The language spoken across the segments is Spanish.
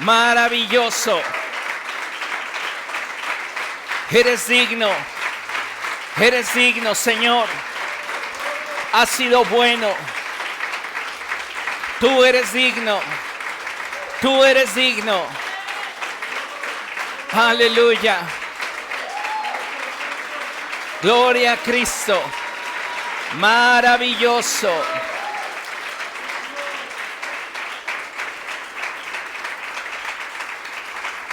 Maravilloso. Eres digno, Señor. Has sido bueno. Tú eres digno. Tú eres digno. Aleluya. Gloria a Cristo. Maravilloso.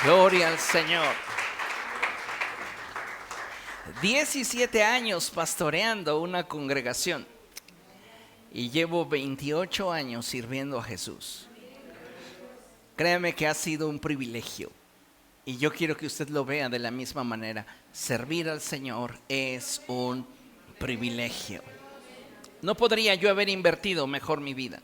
Gloria al Señor. 17 años pastoreando una congregación y llevo 28 años sirviendo a Jesús. Créame que ha sido un privilegio y yo quiero que usted lo vea de la misma manera. Servir al Señor es un privilegio. No podría yo haber invertido mejor mi vida.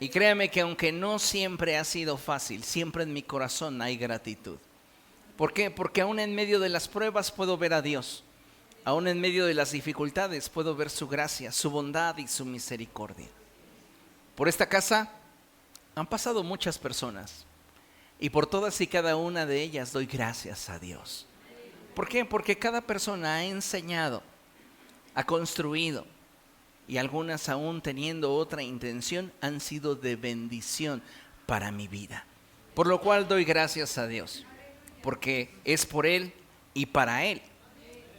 Y créame que aunque no siempre ha sido fácil, siempre en mi corazón hay gratitud. ¿Por qué? Porque aún en medio de las pruebas puedo ver a Dios. Aún en medio de las dificultades puedo ver su gracia, su bondad y su misericordia. Por esta casa han pasado muchas personas. Y por todas y cada una de ellas doy gracias a Dios. ¿Por qué? Porque cada persona ha enseñado, ha construido. Y algunas aún teniendo otra intención han sido de bendición para mi vida. Por lo cual doy gracias a Dios. Porque es por Él y para Él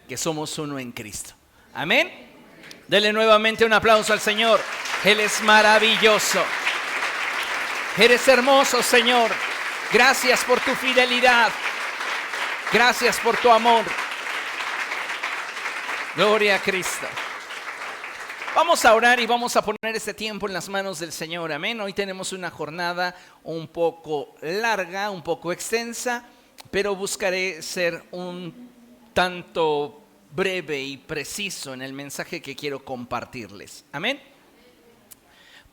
que somos uno en Cristo. Amén. Dele nuevamente un aplauso al Señor. Él es maravilloso. Eres hermoso, Señor. Gracias por tu fidelidad. Gracias por tu amor. Gloria a Cristo. Vamos a orar y vamos a poner este tiempo en las manos del Señor. Amén. Hoy tenemos una jornada un poco larga, un poco extensa, pero buscaré ser un tanto breve y preciso en el mensaje que quiero compartirles. Amén.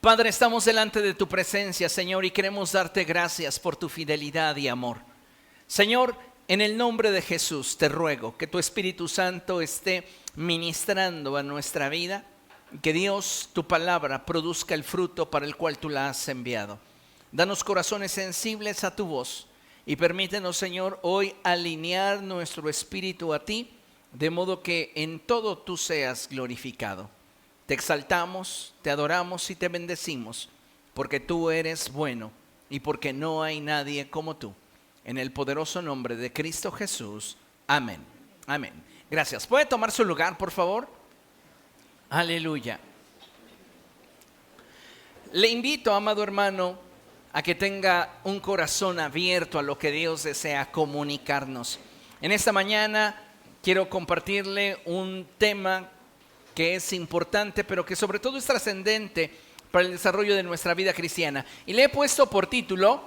Padre, estamos delante de tu presencia, Señor, y queremos darte gracias por tu fidelidad y amor. Señor, en el nombre de Jesús te ruego que tu Espíritu Santo esté ministrando a nuestra vida. Que Dios, tu palabra, produzca el fruto para el cual tú la has enviado. Danos corazones sensibles a tu voz y permítenos, Señor, hoy alinear nuestro espíritu a ti, de modo que en todo tú seas glorificado. Te exaltamos, te adoramos y te bendecimos, porque tú eres bueno y porque no hay nadie como tú. En el poderoso nombre de Cristo Jesús. Amén. Amén. Gracias. ¿Puede tomar su lugar, por favor? Aleluya. Le invito, amado hermano, a que tenga un corazón abierto a lo que Dios desea comunicarnos. En esta mañana quiero compartirle un tema que es importante, pero que sobre todo es trascendente para el desarrollo de nuestra vida cristiana. Y le he puesto por título,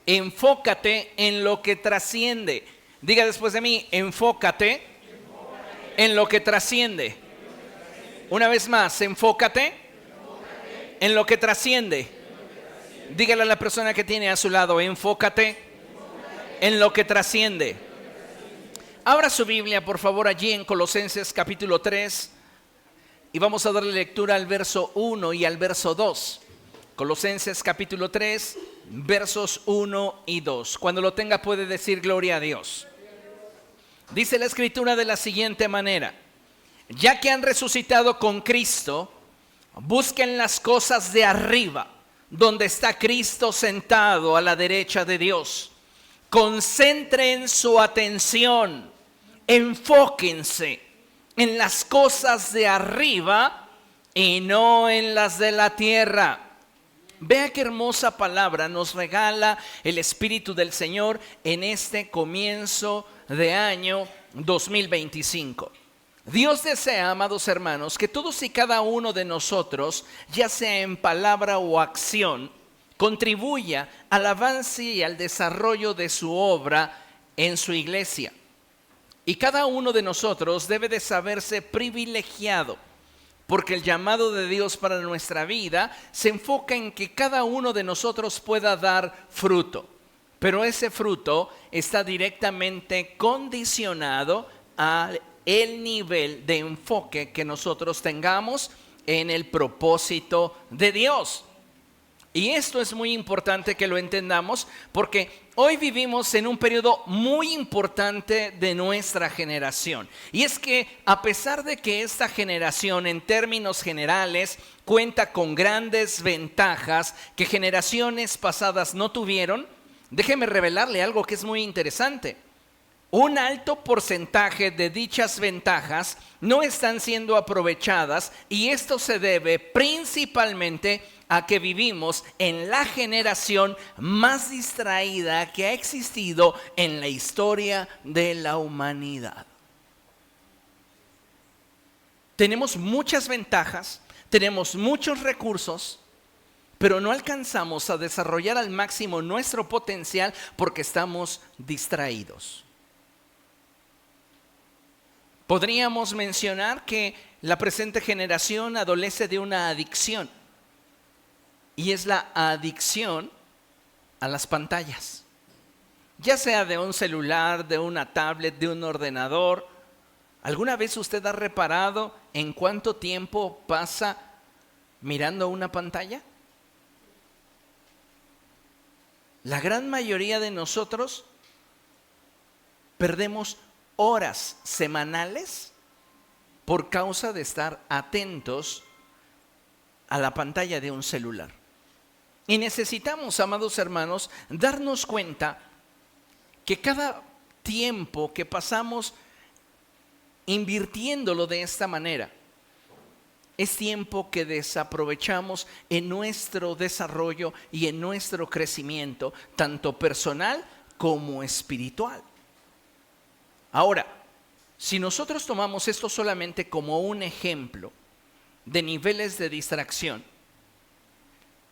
enfócate en lo que trasciende. Diga después de mí, enfócate en lo que trasciende. Una vez más, enfócate en lo que trasciende. Dígale a la persona que tiene a su lado, enfócate en lo que trasciende. Abra su Biblia, por favor, allí en Colosenses capítulo 3 y vamos a darle lectura al verso 1 y al verso 2. Colosenses capítulo 3, versos 1 y 2. Cuando lo tenga puede decir gloria a Dios. Dice la Escritura de la siguiente manera: ya que han resucitado con Cristo, busquen las cosas de arriba, donde está Cristo sentado a la derecha de Dios. Concentren su atención, enfóquense en las cosas de arriba y no en las de la tierra. Vea qué hermosa palabra nos regala el Espíritu del Señor en este comienzo de año 2025. Dios desea, amados hermanos, que todos y cada uno de nosotros, ya sea en palabra o acción, contribuya al avance y al desarrollo de su obra en su iglesia. Y cada uno de nosotros debe de saberse privilegiado, porque el llamado de Dios para nuestra vida se enfoca en que cada uno de nosotros pueda dar fruto. Pero ese fruto está directamente condicionado al nivel de enfoque que nosotros tengamos en el propósito de Dios. Y esto es muy importante que lo entendamos porque hoy vivimos en un periodo muy importante de nuestra generación. Y es que a pesar de que esta generación en términos generales cuenta con grandes ventajas que generaciones pasadas no tuvieron, déjeme revelarle algo que es muy interesante. Un alto porcentaje de dichas ventajas no están siendo aprovechadas y esto se debe principalmente a que vivimos en la generación más distraída que ha existido en la historia de la humanidad. Tenemos muchas ventajas, tenemos muchos recursos, pero no alcanzamos a desarrollar al máximo nuestro potencial porque estamos distraídos. Podríamos mencionar que la presente generación adolece de una adicción, y es la adicción a las pantallas, ya sea de un celular, de una tablet, de un ordenador. ¿Alguna vez usted ha reparado en cuánto tiempo pasa mirando una pantalla? La gran mayoría de nosotros perdemos horas semanales por causa de estar atentos a la pantalla de un celular. Y necesitamos, amados hermanos, darnos cuenta que cada tiempo que pasamos invirtiéndolo de esta manera es tiempo que desaprovechamos en nuestro desarrollo y en nuestro crecimiento, tanto personal como espiritual. Ahora, si nosotros tomamos esto solamente como un ejemplo de niveles de distracción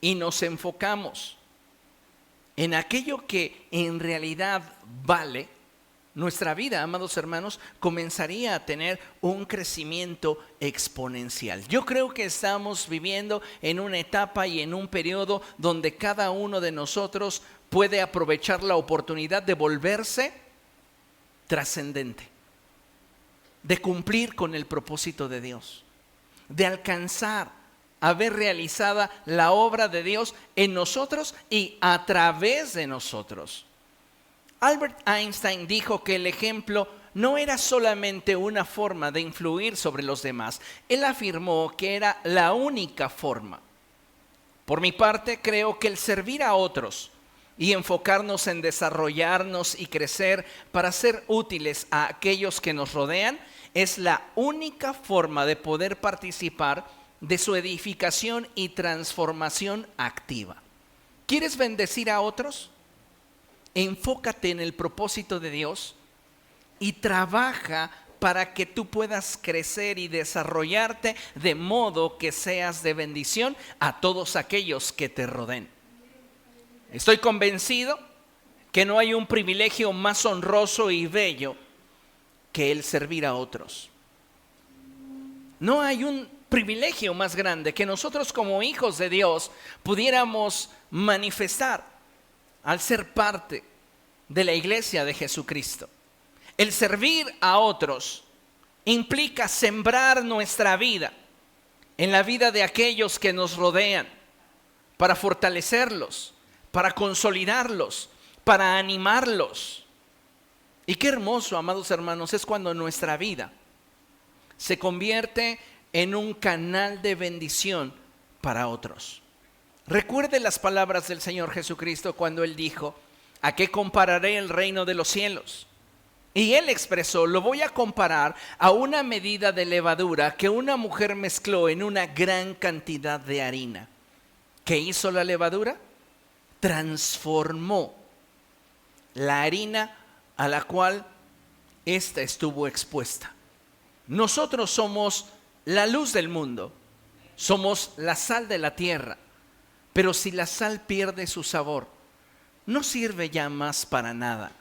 y nos enfocamos en aquello que en realidad vale, nuestra vida, amados hermanos, comenzaría a tener un crecimiento exponencial. Yo creo que estamos viviendo en una etapa y en un periodo donde cada uno de nosotros puede aprovechar la oportunidad de volverse trascendente, de cumplir con el propósito de Dios, de alcanzar a ver realizada la obra de Dios en nosotros y a través de nosotros. Albert Einstein dijo que el ejemplo no era solamente una forma de influir sobre los demás. Él afirmó que era la única forma. Por mi parte, creo que el servir a otros y enfocarnos en desarrollarnos y crecer para ser útiles a aquellos que nos rodean es la única forma de poder participar de su edificación y transformación activa. ¿Quieres bendecir a otros? Enfócate en el propósito de Dios y trabaja para que tú puedas crecer y desarrollarte de modo que seas de bendición a todos aquellos que te rodeen. Estoy convencido que no hay un privilegio más honroso y bello que el servir a otros. No hay un privilegio más grande que nosotros como hijos de Dios pudiéramos manifestar al ser parte de la iglesia de Jesucristo. El servir a otros implica sembrar nuestra vida en la vida de aquellos que nos rodean para fortalecerlos, para consolidarlos, para animarlos. Y qué hermoso, amados hermanos, es cuando nuestra vida se convierte en un canal de bendición para otros. Recuerde las palabras del Señor Jesucristo cuando Él dijo: ¿a qué compararé el reino de los cielos? Y Él expresó: lo voy a comparar a una medida de levadura que una mujer mezcló en una gran cantidad de harina. ¿Qué hizo la levadura? Transformó la harina a la cual ésta estuvo expuesta. Nosotros somos la luz del mundo, somos la sal de la tierra, pero si la sal pierde su sabor, no sirve ya más para nada.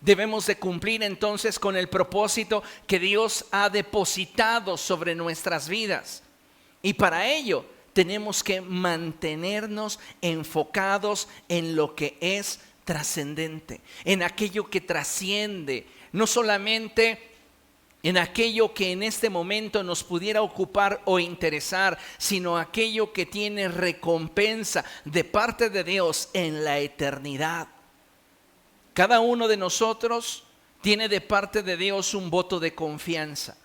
Debemos de cumplir entonces con el propósito que Dios ha depositado sobre nuestras vidas. Y para ello tenemos que mantenernos enfocados en lo que es trascendente, en aquello que trasciende, no solamente en aquello que en este momento nos pudiera ocupar o interesar, sino aquello que tiene recompensa de parte de Dios en la eternidad. Cada uno de nosotros tiene de parte de Dios un voto de confianza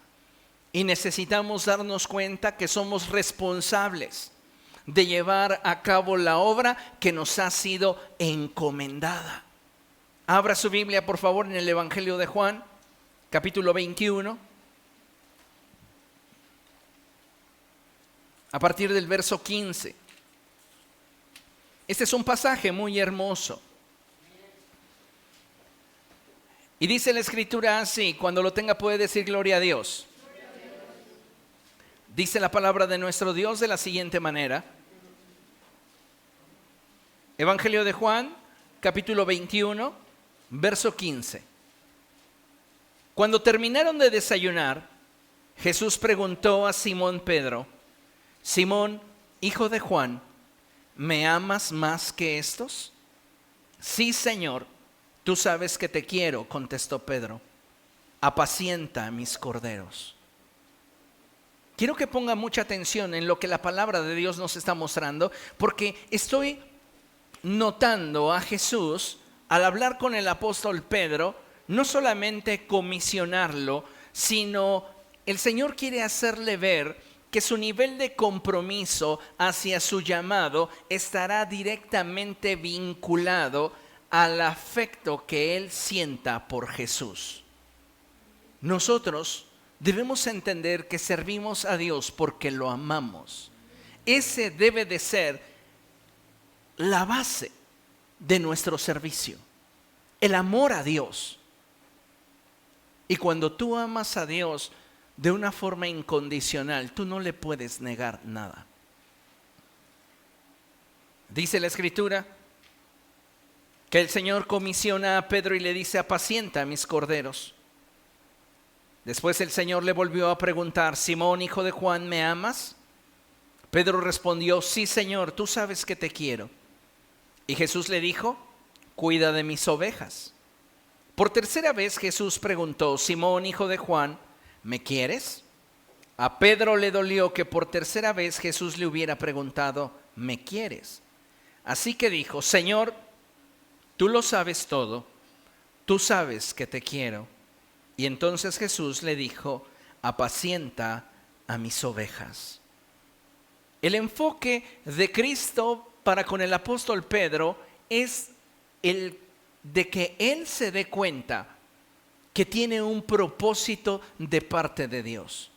y necesitamos darnos cuenta que somos responsables de llevar a cabo la obra que nos ha sido encomendada. Abra su Biblia, por favor, en el Evangelio de Juan, capítulo 21, a partir del verso 15. Este es un pasaje muy hermoso. Y dice la Escritura así, cuando lo tenga puede decir gloria a Dios. Dice la palabra de nuestro Dios de la siguiente manera. Evangelio de Juan, capítulo 21, verso 15. Cuando terminaron de desayunar, Jesús preguntó a Simón Pedro: Simón, hijo de Juan, ¿me amas más que estos? Sí, Señor, tú sabes que te quiero, contestó Pedro. Apacienta a mis corderos. Quiero que ponga mucha atención en lo que la palabra de Dios nos está mostrando, porque estoy notando a Jesús al hablar con el apóstol Pedro, no solamente comisionarlo, sino el Señor quiere hacerle ver que su nivel de compromiso hacia su llamado estará directamente vinculado al afecto que él sienta por Jesús. Nosotros debemos entender que servimos a Dios porque lo amamos. Ese debe de ser la base de nuestro servicio, el amor a Dios. Y cuando tú amas a Dios de una forma incondicional, tú no le puedes negar nada. Dice la Escritura que el Señor comisiona a Pedro y le dice: apacienta a mis corderos. Después el Señor le volvió a preguntar: Simón, hijo de Juan, ¿me amas? Pedro respondió: sí, Señor, tú sabes que te quiero. Y Jesús le dijo: cuida de mis ovejas. Por tercera vez Jesús preguntó: Simón, hijo de Juan, ¿me quieres? A Pedro le dolió que por tercera vez Jesús le hubiera preguntado: ¿me quieres? Así que dijo: Señor, tú lo sabes todo, tú sabes que te quiero. Y entonces Jesús le dijo: apacienta a mis ovejas. El enfoque de Cristo para con el apóstol Pedro es el de que él se dé cuenta que tiene un propósito de parte de Dios.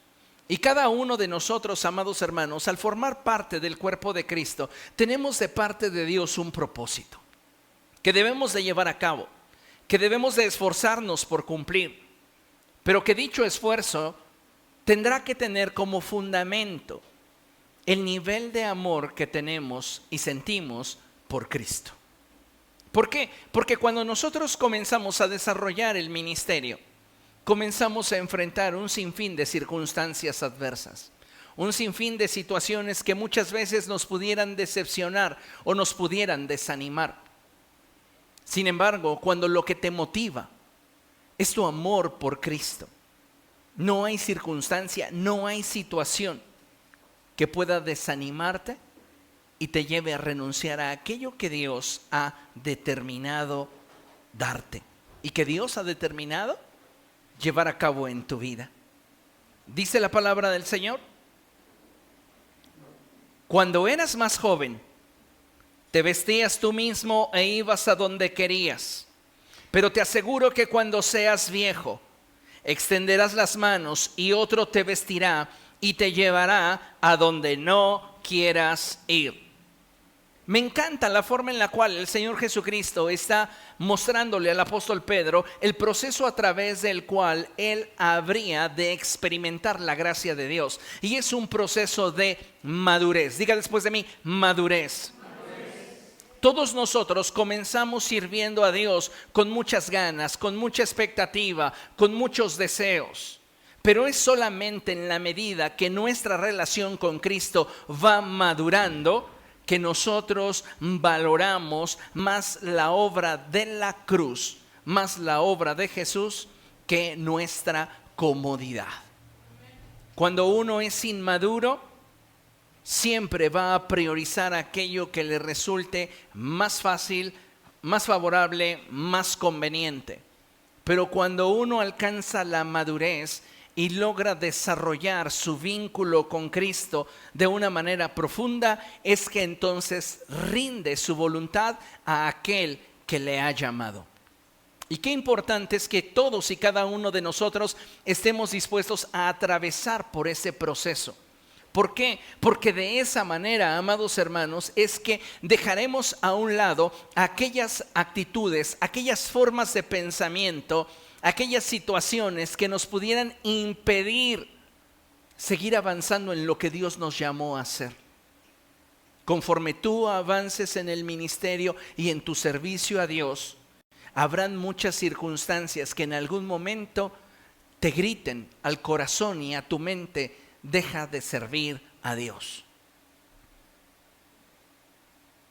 Y cada uno de nosotros, amados hermanos, al formar parte del cuerpo de Cristo, tenemos de parte de Dios un propósito que debemos de llevar a cabo, que debemos de esforzarnos por cumplir, pero que dicho esfuerzo tendrá que tener como fundamento el nivel de amor que tenemos y sentimos por Cristo. ¿Por qué? Porque cuando nosotros comenzamos a desarrollar el ministerio, comenzamos a enfrentar un sinfín de circunstancias adversas, un sinfín de situaciones que muchas veces nos pudieran decepcionar o nos pudieran desanimar. Sin embargo, cuando lo que te motiva es tu amor por Cristo, no hay circunstancia, no hay situación que pueda desanimarte y te lleve a renunciar a aquello que Dios ha determinado darte y que Dios ha determinado llevar a cabo en tu vida. Dice la palabra del Señor: cuando eras más joven, te vestías tú mismo e ibas a donde querías. Pero te aseguro que cuando seas viejo, extenderás las manos y otro te vestirá y te llevará a donde no quieras ir. Me encanta la forma en la cual el Señor Jesucristo está mostrándole al apóstol Pedro el proceso a través del cual él habría de experimentar la gracia de Dios. Y es un proceso de madurez. Diga después de mí: madurez. Todos nosotros comenzamos sirviendo a Dios con muchas ganas, con mucha expectativa, con muchos deseos. Pero es solamente en la medida que nuestra relación con Cristo va madurando que nosotros valoramos más la obra de la cruz, más la obra de Jesús que nuestra comodidad. Cuando uno es inmaduro, siempre va a priorizar aquello que le resulte más fácil, más favorable, más conveniente. Pero cuando uno alcanza la madurez y logra desarrollar su vínculo con Cristo de una manera profunda, es que entonces rinde su voluntad a aquel que le ha llamado. Y qué importante es que todos y cada uno de nosotros estemos dispuestos a atravesar por ese proceso. ¿Por qué? Porque de esa manera, amados hermanos, es que dejaremos a un lado aquellas actitudes, aquellas formas de pensamiento, aquellas situaciones que nos pudieran impedir seguir avanzando en lo que Dios nos llamó a hacer. Conforme tú avances en el ministerio y en tu servicio a Dios, habrán muchas circunstancias que en algún momento te griten al corazón y a tu mente: deja de servir a Dios.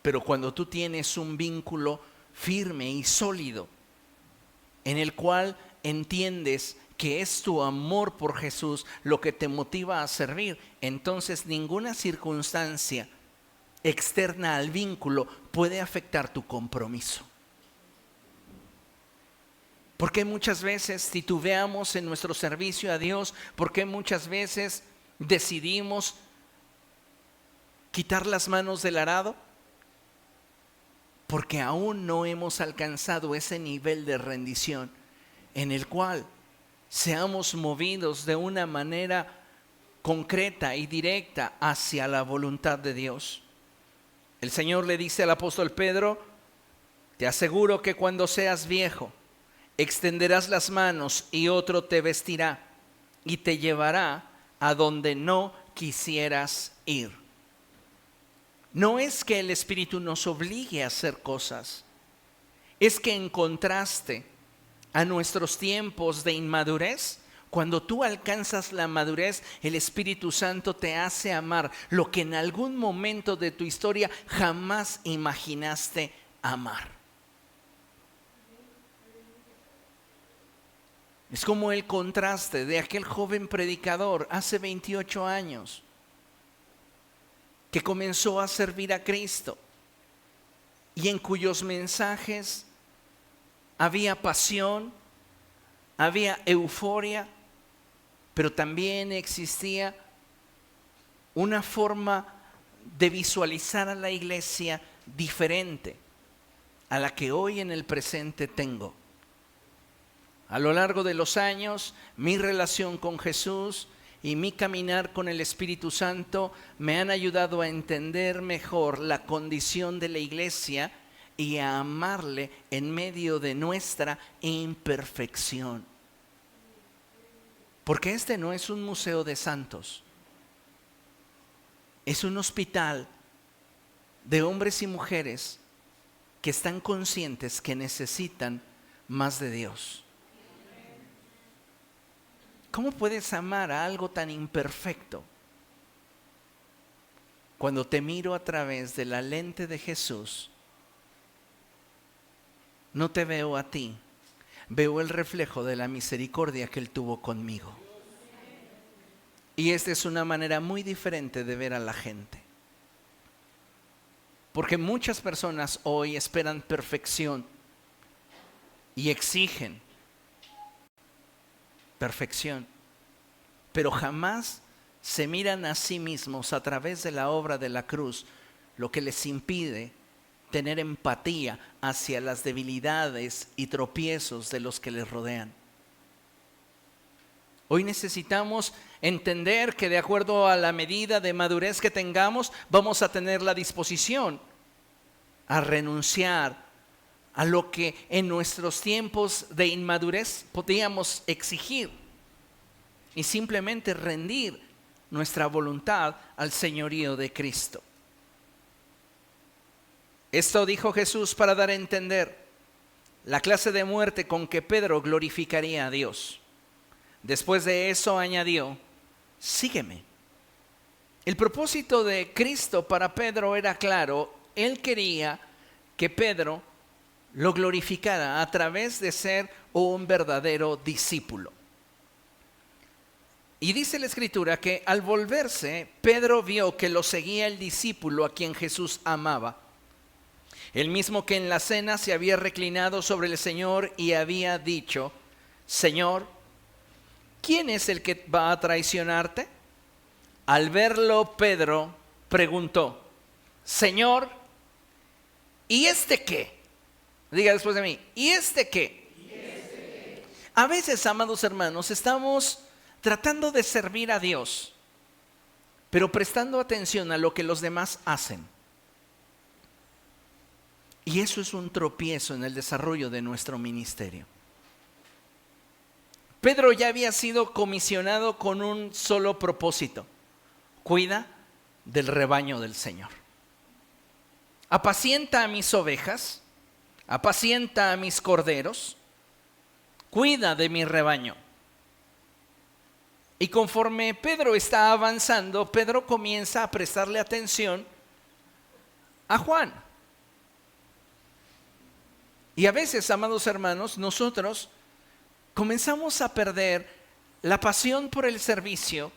Pero cuando tú tienes un vínculo firme y sólido, en el cual entiendes que es tu amor por Jesús lo que te motiva a servir, entonces ninguna circunstancia externa al vínculo puede afectar tu compromiso. Porque muchas veces titubeamos en nuestro servicio a Dios, porque muchas veces decidimos quitar las manos del arado, porque aún no hemos alcanzado ese nivel de rendición en el cual seamos movidos de una manera concreta y directa hacia la voluntad de Dios. El Señor le dice al apóstol Pedro: te aseguro que cuando seas viejo, extenderás las manos y otro te vestirá y te llevará a donde no quisieras ir. No es que el Espíritu nos obligue a hacer cosas, es que en contraste a nuestros tiempos de inmadurez, cuando tú alcanzas la madurez, el Espíritu Santo te hace amar lo que en algún momento de tu historia jamás imaginaste amar. Es como el contraste de aquel joven predicador hace 28 años que comenzó a servir a Cristo y en cuyos mensajes había pasión, había euforia, pero también existía una forma de visualizar a la iglesia diferente a la que hoy en el presente tengo. A lo largo de los años, mi relación con Jesús y mi caminar con el Espíritu Santo me han ayudado a entender mejor la condición de la iglesia y a amarle en medio de nuestra imperfección. Porque este no es un museo de santos, es un hospital de hombres y mujeres que están conscientes que necesitan más de Dios. ¿Cómo puedes amar a algo tan imperfecto? Cuando te miro a través de la lente de Jesús, no te veo a ti, veo el reflejo de la misericordia que Él tuvo conmigo. Y esta es una manera muy diferente de ver a la gente. Porque muchas personas hoy esperan perfección y exigen perfección, pero jamás se miran a sí mismos a través de la obra de la cruz, lo que les impide tener empatía hacia las debilidades y tropiezos de los que les rodean. Hoy necesitamos entender que de acuerdo a la medida de madurez que tengamos, vamos a tener la disposición a renunciar a lo que en nuestros tiempos de inmadurez podíamos exigir y simplemente rendir nuestra voluntad al señorío de Cristo. Esto dijo Jesús para dar a entender la clase de muerte con que Pedro glorificaría a Dios. Después de eso añadió: sígueme. El propósito de Cristo para Pedro era claro. Él quería que Pedro lo glorificara a través de ser un verdadero discípulo. Y dice la Escritura que al volverse, Pedro vio que lo seguía el discípulo a quien Jesús amaba. El mismo que en la cena se había reclinado sobre el Señor y había dicho: Señor, ¿quién es el que va a traicionarte? Al verlo, Pedro preguntó: Señor, ¿y este qué? Diga después de mí: ¿y este qué? A veces, amados hermanos, estamos tratando de servir a Dios, pero prestando atención a lo que los demás hacen. Y eso es un tropiezo en el desarrollo de nuestro ministerio. Pedro ya había sido comisionado con un solo propósito: cuida del rebaño del Señor. Apacienta a mis ovejas, apacienta a mis corderos, cuida de mi rebaño. Y conforme Pedro está avanzando, Pedro comienza a prestarle atención a Juan. Y a veces, amados hermanos, nosotros comenzamos a perder la pasión por el servicio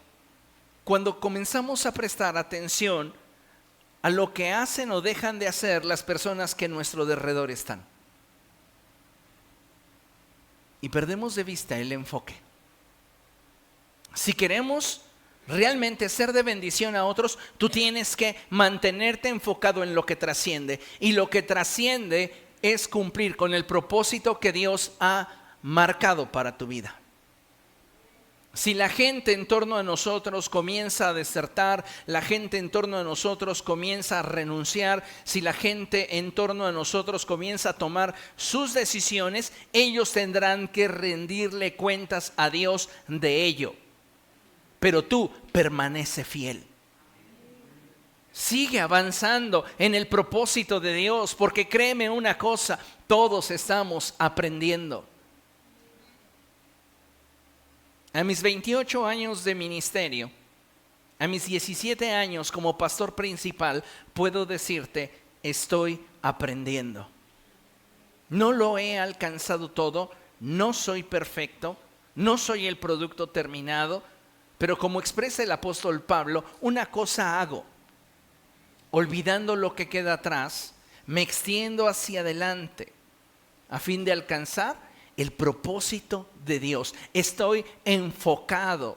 cuando comenzamos a prestar atención a lo que hacen o dejan de hacer las personas que en nuestro derredor están. Y perdemos de vista el enfoque. Si queremos realmente ser de bendición a otros, tú tienes que mantenerte enfocado en lo que trasciende. Y lo que trasciende es cumplir con el propósito que Dios ha marcado para tu vida. Si la gente en torno a nosotros comienza a desertar, la gente en torno a nosotros comienza a renunciar, si la gente en torno a nosotros comienza a tomar sus decisiones, ellos tendrán que rendirle cuentas a Dios de ello. Pero tú permanece fiel. Sigue avanzando en el propósito de Dios, porque créeme una cosa, todos estamos aprendiendo. A mis 28 años de ministerio, a mis 17 años como pastor principal, puedo decirte, estoy aprendiendo. No lo he alcanzado todo, no soy perfecto, no soy el producto terminado, pero como expresa el apóstol Pablo, una cosa hago: olvidando lo que queda atrás, me extiendo hacia adelante a fin de alcanzar el propósito de Dios. Estoy enfocado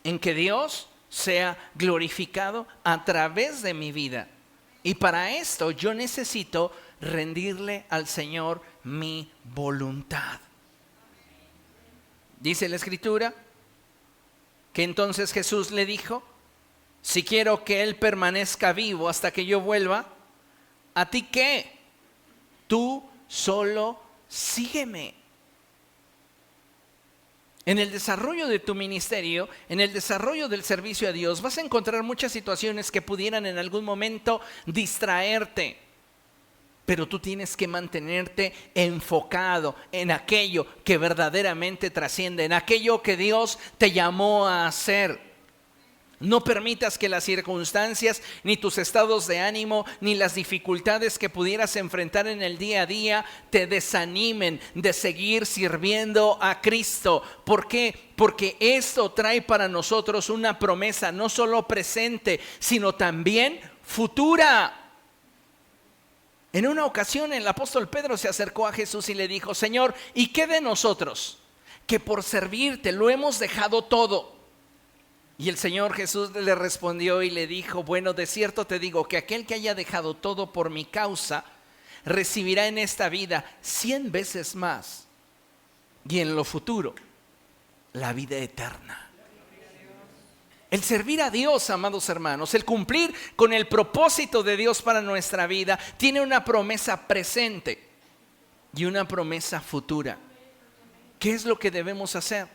en que Dios sea glorificado a través de mi vida. Y para esto yo necesito rendirle al Señor mi voluntad. Dice la Escritura que entonces Jesús le dijo: si quiero que Él permanezca vivo hasta que yo vuelva, ¿a ti qué? Tú solo sígueme. En el desarrollo de tu ministerio, en el desarrollo del servicio a Dios, vas a encontrar muchas situaciones que pudieran en algún momento distraerte. Pero tú tienes que mantenerte enfocado en aquello que verdaderamente trasciende, en aquello que Dios te llamó a hacer. No permitas que las circunstancias, ni tus estados de ánimo, ni las dificultades que pudieras enfrentar en el día a día te desanimen de seguir sirviendo a Cristo. ¿Por qué? Porque esto trae para nosotros una promesa no solo presente, sino también futura. En una ocasión el apóstol Pedro se acercó a Jesús y le dijo: Señor, ¿y qué de nosotros? Que por servirte lo hemos dejado todo. Y el Señor Jesús le respondió y le dijo: bueno, de cierto te digo que aquel que haya dejado todo por mi causa, recibirá en esta vida 100 veces más, y en lo futuro, la vida eterna. El servir a Dios, amados hermanos, el cumplir con el propósito de Dios para nuestra vida, tiene una promesa presente y una promesa futura. ¿Qué es lo que debemos hacer?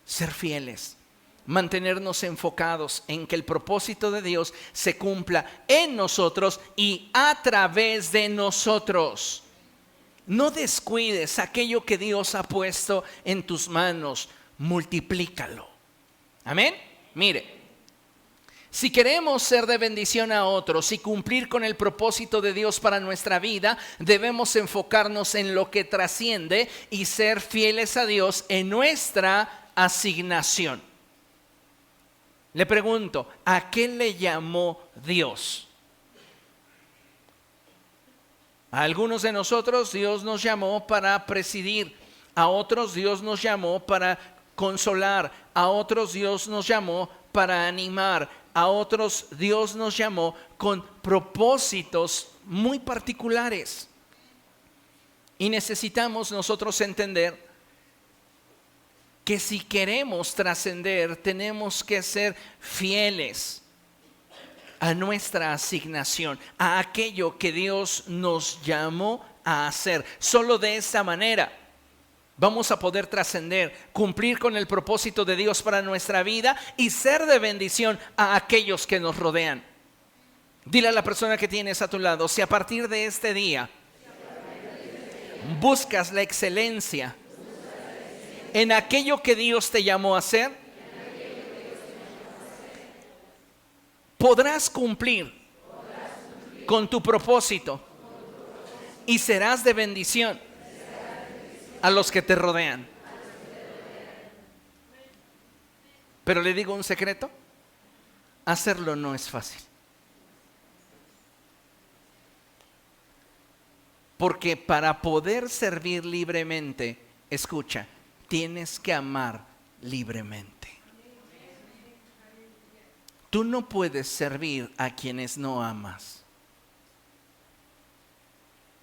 Ser fieles, mantenernos enfocados en que el propósito de Dios se cumpla en nosotros y a través de nosotros. No descuides aquello que Dios ha puesto en tus manos, multiplícalo. Amén. Mire, si queremos ser de bendición a otros y cumplir con el propósito de Dios para nuestra vida, debemos enfocarnos en lo que trasciende y ser fieles a Dios en nuestra asignación. Le pregunto, ¿a qué le llamó Dios? A algunos de nosotros Dios nos llamó para presidir, a otros Dios nos llamó para consolar, a otros Dios nos llamó para animar, a otros Dios nos llamó con propósitos muy particulares. Y necesitamos nosotros entender que si queremos trascender, tenemos que ser fieles a nuestra asignación, a aquello que Dios nos llamó a hacer. Solo de esa manera vamos a poder trascender, cumplir con el propósito de Dios para nuestra vida y ser de bendición a aquellos que nos rodean. Dile a la persona que tienes a tu lado, si a partir de este día buscas la excelencia en aquello que Dios te llamó a hacer, podrás cumplir con tu propósito y serás de bendición a los que te rodean. Pero le digo un secreto, hacerlo no es fácil. Porque para poder servir libremente, escucha, tienes que amar libremente. Tú no puedes servir a quienes no amas.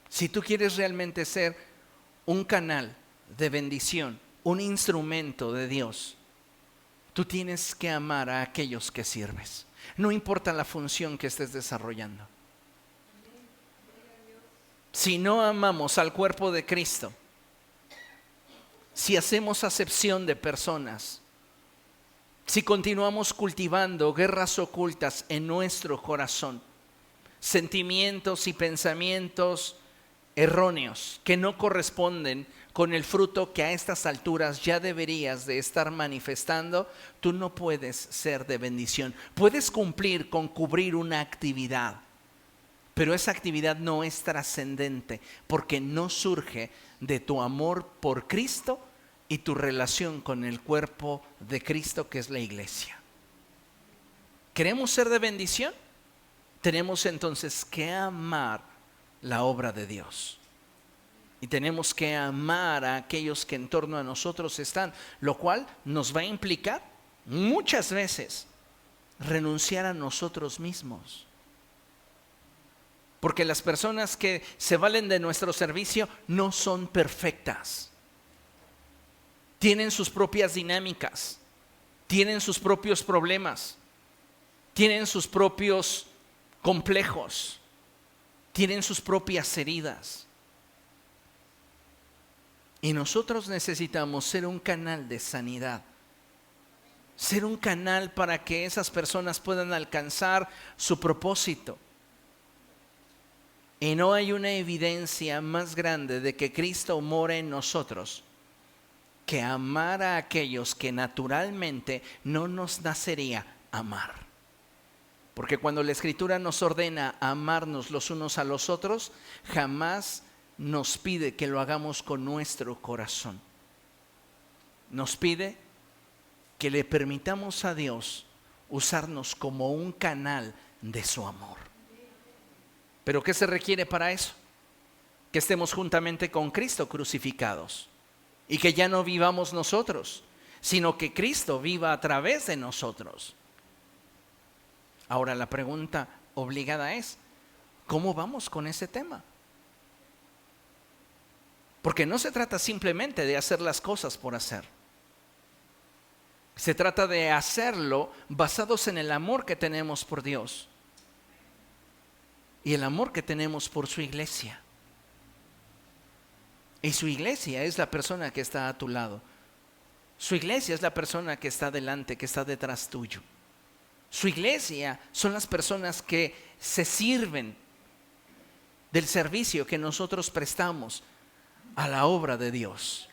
Si tú quieres realmente ser un canal de bendición, un instrumento de Dios, tú tienes que amar a aquellos que sirves. No importa la función que estés desarrollando. Si no amamos al cuerpo de Cristo, si hacemos acepción de personas, si continuamos cultivando guerras ocultas en nuestro corazón, sentimientos y pensamientos erróneos que no corresponden con el fruto que a estas alturas ya deberías de estar manifestando, tú no puedes ser de bendición. Puedes cumplir con cubrir una actividad, pero esa actividad no es trascendente porque no surge de tu amor por Cristo y tu relación con el cuerpo de Cristo, que es la iglesia. ¿Queremos ser de bendición? Tenemos entonces que amar la obra de Dios. Y tenemos que amar a aquellos que en torno a nosotros están, lo cual nos va a implicar muchas veces renunciar a nosotros mismos. Porque las personas que se valen de nuestro servicio no son perfectas. Tienen sus propias dinámicas, tienen sus propios problemas, tienen sus propios complejos, tienen sus propias heridas. Y nosotros necesitamos ser un canal de sanidad, ser un canal para que esas personas puedan alcanzar su propósito. Y no hay una evidencia más grande de que Cristo mora en nosotros que amar a aquellos que naturalmente no nos nacería amar. Porque cuando la Escritura nos ordena amarnos los unos a los otros, jamás nos pide que lo hagamos con nuestro corazón. Nos pide que le permitamos a Dios usarnos como un canal de su amor. ¿Pero qué se requiere para eso? Que estemos juntamente con Cristo crucificados y que ya no vivamos nosotros, sino que Cristo viva a través de nosotros. Ahora la pregunta obligada es, ¿cómo vamos con ese tema? Porque no se trata simplemente de hacer las cosas por hacer. Se trata de hacerlo basados en el amor que tenemos por Dios y el amor que tenemos por su iglesia. Y su iglesia es la persona que está a tu lado. Su iglesia es la persona que está delante, que está detrás tuyo. Su iglesia son las personas que se sirven del servicio que nosotros prestamos a la obra de Dios.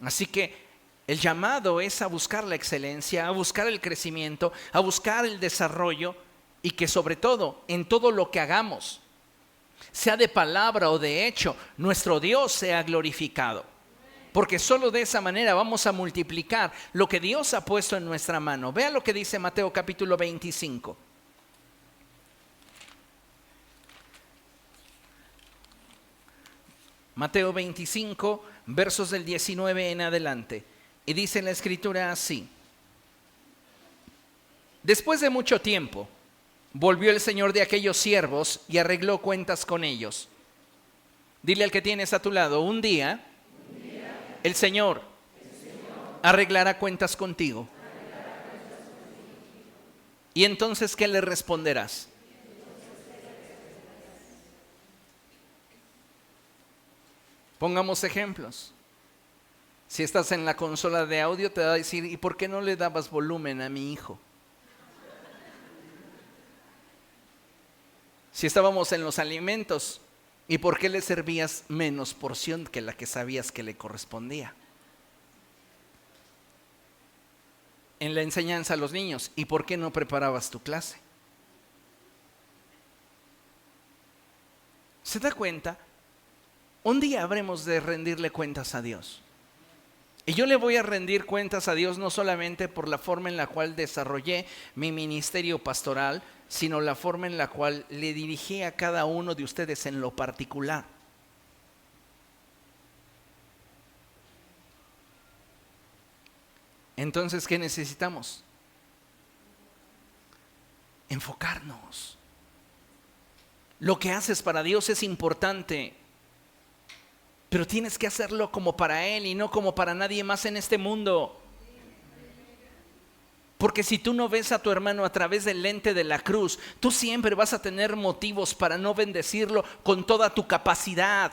Así que el llamado es a buscar la excelencia, a buscar el crecimiento, a buscar el desarrollo y que sobre todo en todo lo que hagamos, sea de palabra o de hecho, nuestro Dios sea glorificado. porque solo de esa manera vamos a multiplicar lo que Dios ha puesto en nuestra mano. Vea lo que dice Mateo capítulo 25. Mateo 25, versos del 19 en adelante. Y dice la escritura así: después de mucho tiempo, volvió el señor de aquellos siervos y arregló cuentas con ellos. Dile al que tienes a tu lado: un día el Señor arreglará cuentas contigo. Y entonces, ¿qué le responderás? Pongamos ejemplos. Si estás en la consola de audio, te va a decir: ¿y por qué no le dabas volumen a mi hijo? Si estábamos en los alimentos, ¿y por qué le servías menos porción que la que sabías que le correspondía? En la enseñanza a los niños, ¿y por qué no preparabas tu clase? ¿Se da cuenta? Un día habremos de rendirle cuentas a Dios. Y yo le voy a rendir cuentas a Dios no solamente por la forma en la cual desarrollé mi ministerio pastoral, sino la forma en la cual le dirigí a cada uno de ustedes en lo particular. Entonces, ¿qué necesitamos? Enfocarnos. Lo que haces para Dios es importante, pero tienes que hacerlo como para Él y no como para nadie más en este mundo. Porque si tú no ves a tu hermano a través del lente de la cruz, tú siempre vas a tener motivos para no bendecirlo con toda tu capacidad.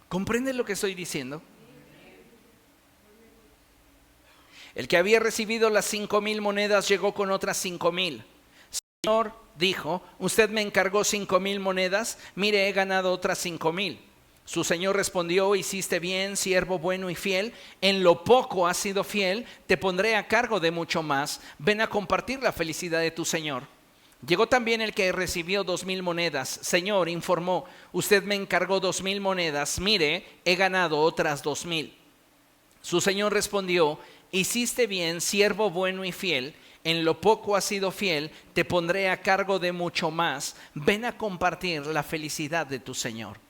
¿Comprende lo que estoy diciendo? El que había recibido las 5,000 monedas llegó con otras 5,000. Señor, dijo, usted me encargó 5,000 monedas, mire, he ganado otras 5,000. Su señor respondió: hiciste bien, siervo bueno y fiel, en lo poco has sido fiel, te pondré a cargo de mucho más, ven a compartir la felicidad de tu señor. Llegó también el que recibió 2,000 monedas. Señor, informó, usted me encargó 2,000 monedas, mire, he ganado otras 2,000. Su señor respondió: hiciste bien, siervo bueno y fiel, en lo poco has sido fiel, te pondré a cargo de mucho más, ven a compartir la felicidad de tu señor.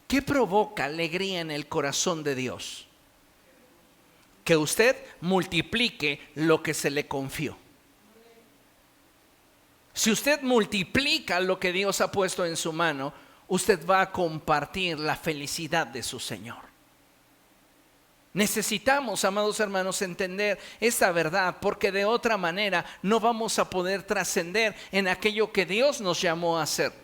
¿Qué provoca alegría en el corazón de Dios? Que usted multiplique lo que se le confió. Si usted multiplica lo que Dios ha puesto en su mano, usted va a compartir la felicidad de su Señor. Necesitamos, amados hermanos, entender esta verdad, porque de otra manera no vamos a poder trascender en aquello que Dios nos llamó a hacer.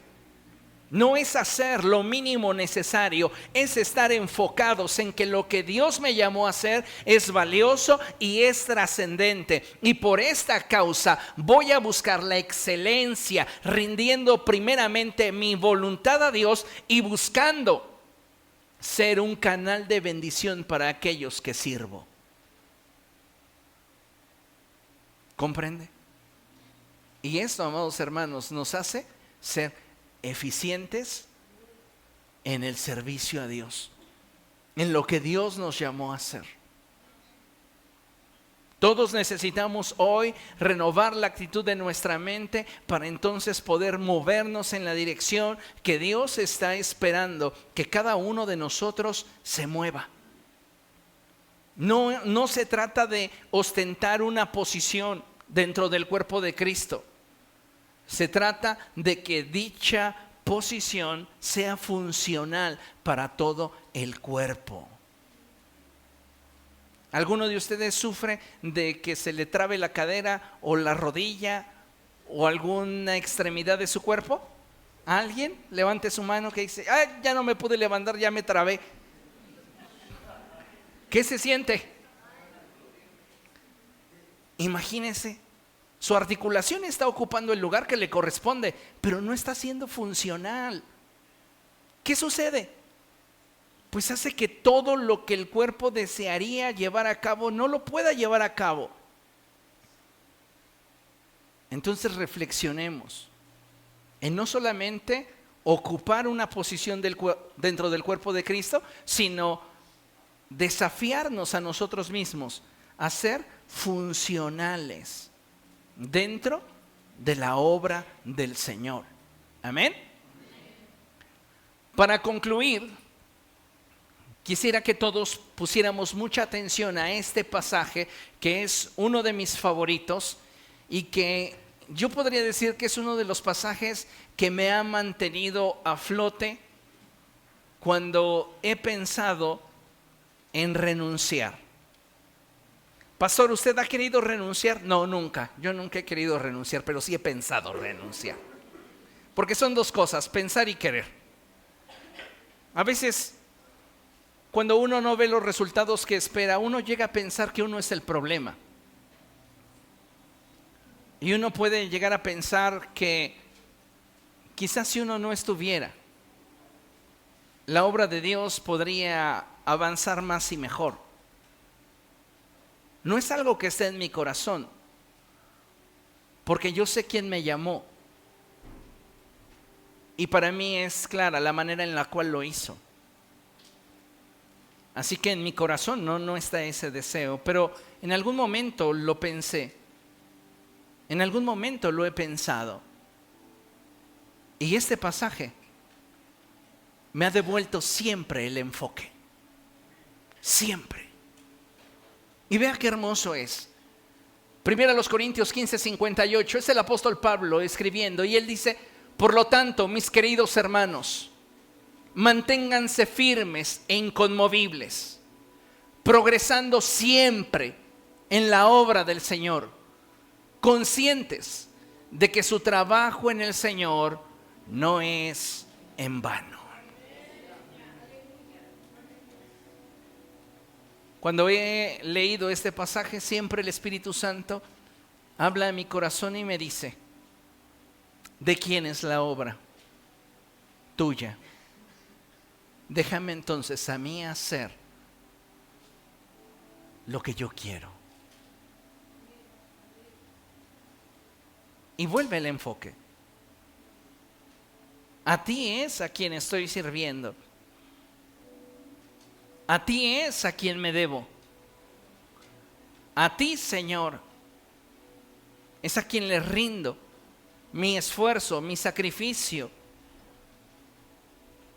No es hacer lo mínimo necesario, es estar enfocados en que lo que Dios me llamó a hacer es valioso y es trascendente. Y por esta causa voy a buscar la excelencia, rindiendo primeramente mi voluntad a Dios y buscando ser un canal de bendición para aquellos que sirvo. ¿Comprende? Y esto, amados hermanos, nos hace ser eficientes en el servicio a Dios, en lo que Dios nos llamó a hacer. Todos necesitamos hoy renovar la actitud de nuestra mente para entonces poder movernos en la dirección que Dios está esperando que cada uno de nosotros se mueva. No se trata de ostentar una posición dentro del cuerpo de Cristo. Se trata de que dicha posición sea funcional para todo el cuerpo. ¿Alguno de ustedes sufre de que se le trabe la cadera o la rodilla o alguna extremidad de su cuerpo? ¿Alguien? Levante su mano que dice: ¡ay, ya no me pude levantar, ya me trabé! ¿Qué se siente? Imagínense. Su articulación está ocupando el lugar que le corresponde, pero no está siendo funcional. ¿Qué sucede? Pues hace que todo lo que el cuerpo desearía llevar a cabo no lo pueda llevar a cabo. Entonces reflexionemos en no solamente ocupar una posición dentro del cuerpo de Cristo, sino desafiarnos a nosotros mismos a ser funcionales dentro de la obra del Señor. Amén. Para concluir, quisiera que todos pusiéramos mucha atención a este pasaje, que es uno de mis favoritos y que yo podría decir que es uno de los pasajes que me ha mantenido a flote cuando he pensado en renunciar. Pastor, ¿usted ha querido renunciar? No, nunca. Yo nunca he querido renunciar, pero sí he pensado renunciar. Porque son dos cosas, pensar y querer. A veces, cuando uno no ve los resultados que espera, uno llega a pensar que uno es el problema. Y uno puede llegar a pensar que quizás si uno no estuviera, la obra de Dios podría avanzar más y mejor. No es algo que esté en mi corazón, porque yo sé quién me llamó. Y para mí es clara la manera en la cual lo hizo. Así que en mi corazón no está ese deseo, pero en algún momento lo pensé. En algún momento lo he pensado. Y este pasaje me ha devuelto siempre el enfoque. Siempre. Y vea qué hermoso es. Primero a los Corintios 15:58, es el apóstol Pablo escribiendo y él dice: por lo tanto, mis queridos hermanos, manténganse firmes e inconmovibles, progresando siempre en la obra del Señor, conscientes de que su trabajo en el Señor no es en vano. Cuando he leído este pasaje, siempre el Espíritu Santo habla a mi corazón y me dice: ¿de quién es la obra? Tuya. Déjame entonces a mí hacer lo que yo quiero. Y vuelve el enfoque. A ti es a quien estoy sirviendo. A ti es a quien me debo. A ti, Señor, es a quien le rindo mi esfuerzo, mi sacrificio,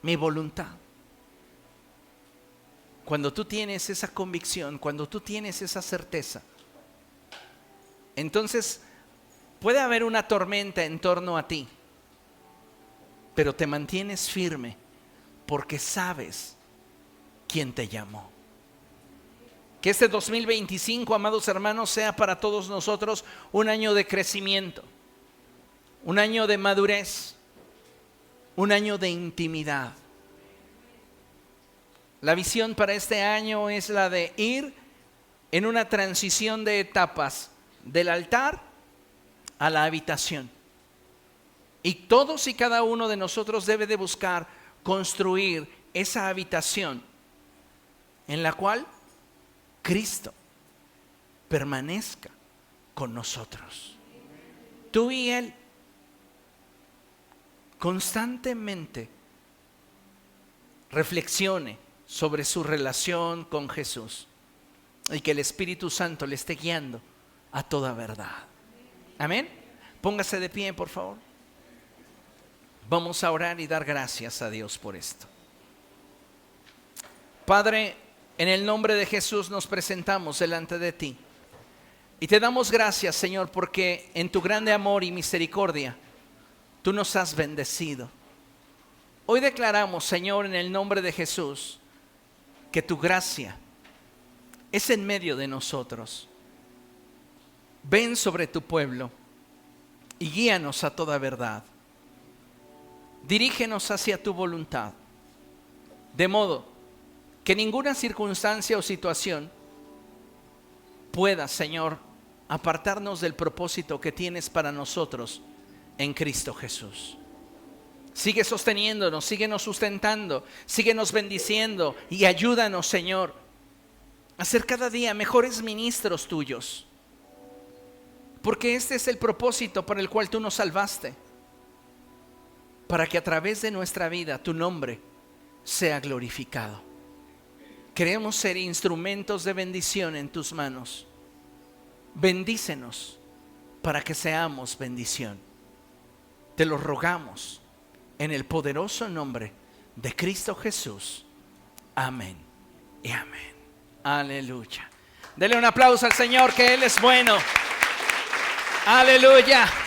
mi voluntad. Cuando tú tienes esa convicción, cuando tú tienes esa certeza, entonces puede haber una tormenta en torno a ti, pero te mantienes firme porque sabes quién te llamó. Que este 2025, amados hermanos, sea para todos nosotros un año de crecimiento, un año de madurez, un año de intimidad. La visión para este año es la de ir en una transición de etapas del altar a la habitación. Y todos y cada uno de nosotros debe de buscar construir esa habitación en la cual Cristo permanezca con nosotros. Tú y Él constantemente reflexione sobre su relación con Jesús y que el Espíritu Santo le esté guiando a toda verdad. Amén. Póngase de pie, por favor. Vamos a orar y dar gracias a Dios por esto. Padre, en el nombre de Jesús nos presentamos delante de ti y te damos gracias, Señor, porque en tu grande amor y misericordia tú nos has bendecido. Hoy declaramos, Señor, en el nombre de Jesús, que tu gracia es en medio de nosotros. Ven sobre tu pueblo y guíanos a toda verdad. Dirígenos hacia tu voluntad, de modo que ninguna circunstancia o situación pueda, Señor, apartarnos del propósito que tienes para nosotros en Cristo Jesús. Sigue sosteniéndonos, síguenos sustentando, síguenos bendiciendo y ayúdanos, Señor, a ser cada día mejores ministros tuyos. Porque este es el propósito para el cual tú nos salvaste. para que a través de nuestra vida tu nombre sea glorificado. Queremos ser instrumentos de bendición en tus manos. Bendícenos para que seamos bendición. Te lo rogamos en el poderoso nombre de Cristo Jesús. Amén y amén. Aleluya. Dele un aplauso al Señor, que Él es bueno. Aleluya.